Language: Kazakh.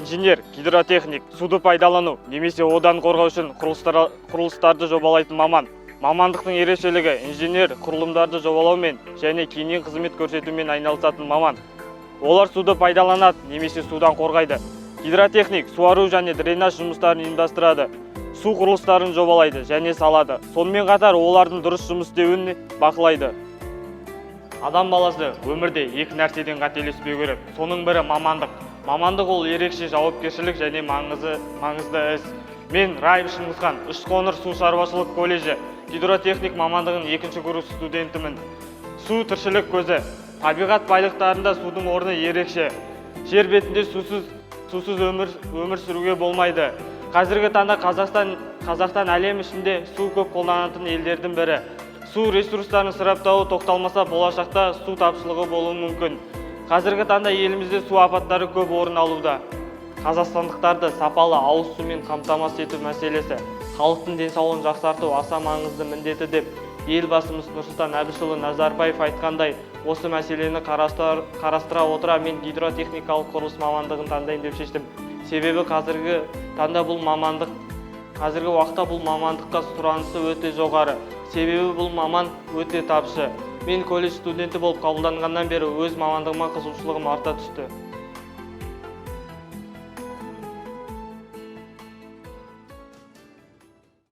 инженер, гидротехник, суды пайдалану немесе одан қорғау үшін құрылыстарды жобалайтын маман. Мамандықтың ерекшелігі инженер құрылымдарды жобалаумен және кейіннен қызмет көрсетумен айналысатын маман. Олар суды пайдаланады немесе судан қорғайды. Гидротехник суару және дренаж жұмыстарын ұйымдастырады. Су құрылыстарын жобалайды және салады. Сонымен қатар олардың дұрыс жұмыс істеуін бақылайды. Адам баласы өмірде екі нәрседен қателеспеу керек. Соның бірі мамандық. Мамандық ол ерекше жауапкершілік және маңызды іс. Мен Раим Шыңғысхан, Үшқоңыр су шаруашылық колледжі гидротехник мамандығын 2-ші курс студентімін. Су тіршілік көзі. Табиғат байлықтарында судың орны ерекше. Жер бетінде сусыз өмір сүруге болмайды. Қазіргі таңда Қазақстан әлем ішінде су көп қолданатын елдердің бірі. Су ресурстарын сұрыптауы тоқталмаса, болашақта су тапшылығы болуы мүмкін. Қазіргі таңда елімізде су апаттары көп орын алуда. Қазақстандықтарды сапалы ауыз сумен қамтамасыз ету мәселесі халықтың денсаулығын жақсарту аса маңызды міндеті деп елбасымыз Нұрсұлтан Әбішұлы Назарбаев айтқандай, осы мәселені қарастыра отыра мен гидротехникалық құрылыс мамандығын таңдайын деп шештім. Себебі қазіргі уақытта бұл мамандыққа сұранысы өте жоғары. Себебі бұл маман өте тапшы. Мен колледж студенті болып қабылданғаннан бері өз мамандығыма қызығушылығым арта түсті.